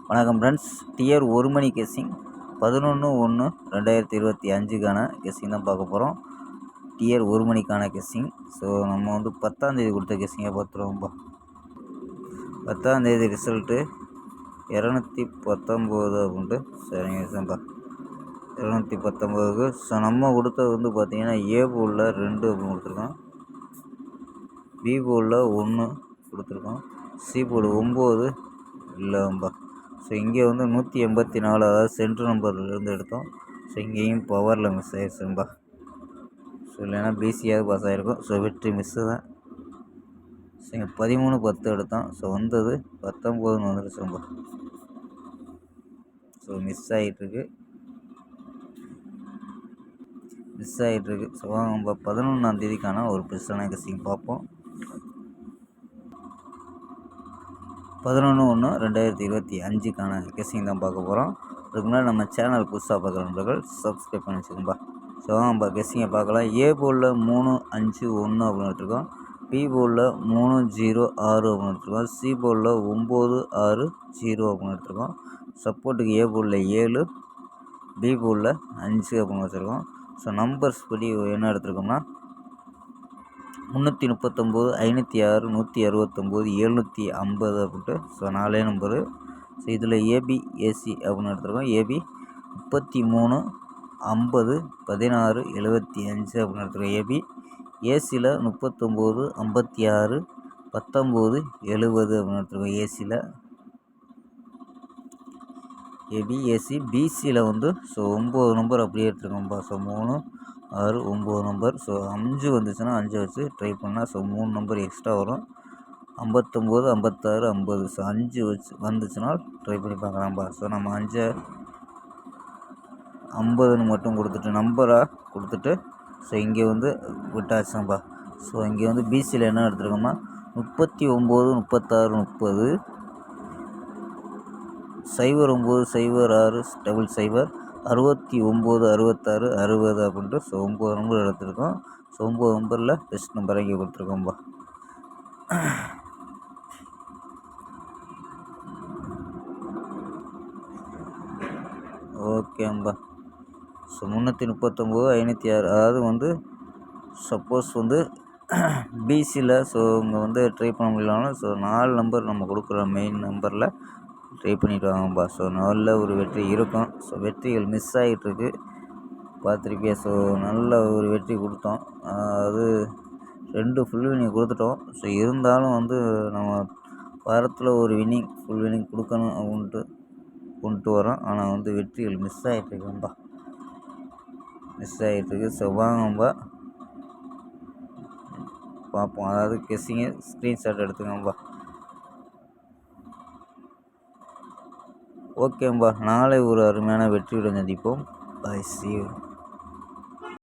வணக்கம் friends, dear 1 மணி guessing 11/1/2025க்கான guessing தான் பார்க்க போகிறோம். டியர் 1 மணிக்கான கெஸ்ஸிங். ஸோ நம்ம வந்து 10ஆம் தேதி கொடுத்த கெஸ்ஸிங்கை பார்த்துருவோம்ப்பா. 10ஆம் தேதி ரிசல்ட்டு 219 அப்படின்ட்டு சரிங்க சார்ப்பா 219க்கு. ஸோ நம்ம கொடுத்தது வந்து பார்த்திங்கன்னா ஏ போலில் 2 அப்படின்னு கொடுத்துருக்கோம், பி போலில் 1 கொடுத்துருக்கோம், சி போர்டு 9 இல்லைம்பா. ஸோ இங்கே வந்து 184, அதாவது சென்ட்ரு நம்பர்லேருந்து எடுத்தோம். ஸோ இங்கேயும் பவரில் மிஸ் ஆகிடுச்சும்பா. ஸோ இல்லைன்னா பிசியாவது பாஸ் ஆகிருக்கும். ஸோ வெற்றி மிஸ்ஸு தான். ஸோ இங்கே 13/10 எடுத்தோம். ஸோ வந்தது 19ன்னு வந்துருச்சும்பா. ஸோ மிஸ் ஆகிட்டுருக்கு. ஸோ நம்ம 11ஆம் தேதிக்கான ஒரு பெருசான கெஸ்ஸிங் பார்ப்போம். 11/1/2025க்கான கெஸ்ஸிங் தான் பார்க்க போகிறோம். அதுக்கு முன்னாடி நம்ம சேனல் புதுசாக பார்க்குற நண்பர்கள் சப்ஸ்கிரைப் பண்ணி வச்சுக்கோம்பா. ஸோ நம்ம கெஸ்ஸிங்கை பார்க்கலாம். ஏ போலில் 3-5-1 அப்படின்னு எடுத்துருக்கோம், பி போலில் 3-0-6 அப்படின்னு எடுத்துருக்கோம், சி போலில் 9-6-0 அப்படின்னு எடுத்துருக்கோம். சப்போர்ட்டுக்கு ஏ போலில் 7, பி போலில் 5 அப்படின்னு வச்சுருக்கோம். ஸோ நம்பர்ஸ் படி என்ன எடுத்துருக்கோம்னா 339, 506, 169, 750 அப்படின்ட்டு. So 4 number. ஸோ இதில் ஏபி ஏசி அப்படின்னு எடுத்துருக்கோம். ஏபி 33, 50, 16, 75 அப்படின்னு எடுத்துருக்கோம். ஏபி ஏசியில் 39, 56, 19, 70 அப்படின்னு எடுத்துருக்கோம். ஏசியில் ஏபி ஏசி. பிசியில் வந்து ஸோ 9 நம்பர் அப்படியே எடுத்துருக்கோம்ப்பா. So 3, 6, 9 number. ஸோ 5 வந்துச்சுன்னா 5 வச்சு ட்ரை பண்ணால் ஸோ 3 நம்பர் எக்ஸ்ட்ரா வரும். 59, 56, 50. ஸோ 5 வச்சு வந்துச்சுன்னா ட்ரை பண்ணி பார்க்கலாம்ப்பா. ஸோ நம்ம 5 50ன்னு மட்டும் கொடுத்துட்டு நம்பராக கொடுத்துட்டு ஸோ இங்கே வந்து விட்டாச்சுப்பா. ஸோ இங்கே வந்து பிசியில் என்ன எடுத்துருக்கோம்னா 39, 36, 30, 09, 06, 00, 69, 66, 60 அப்படின்ட்டு. ஸோ 9 நம்பர் எடுத்துருக்கோம். ஸோ 9 நம்பரில் பெஸ்ட் நம்பரை இங்கே கொடுத்துருக்கோம்பா. ஓகேம்பா. ஸோ 339, 506, அதாவது வந்து சப்போஸ் வந்து பிசியில் ஸோ இங்கே வந்து ட்ரை பண்ண முடியலனாலும் ஸோ 4 நம்பர் நம்ம கொடுக்குற மெயின் நம்பரில் ட்ரை பண்ணிவிட்டு வாங்கப்பா. ஸோ நல்ல ஒரு வெற்றி இருக்கும். ஸோ வெற்றிகள் மிஸ் ஆகிட்டுருக்கு பார்த்துருப்பியா. ஸோ நல்ல ஒரு வெற்றி கொடுத்தோம், அது 2 ஃபுல் வின்னிங் கொடுத்துட்டோம். ஸோ இருந்தாலும் வந்து நம்ம வாரத்தில் ஒரு வின்னிங் ஃபுல் வின்னிங் கொடுக்கணும் அப்படின்ட்டு கொண்டு வரோம். ஆனால் வந்து வெற்றிகள் மிஸ் ஆகிட்டுருக்கும்பா, மிஸ் ஆகிட்டுருக்கு. ஸோ வாங்கம்பா பார்ப்போம். அதாவது கெஸ்ஸிங்க ஸ்க்ரீன்ஷாட் எடுத்துக்கோம்பா. ஓகேம்பா, நாளை ஒரு அருமையான வெற்றியுடன் சந்திப்போம். Bye, see you.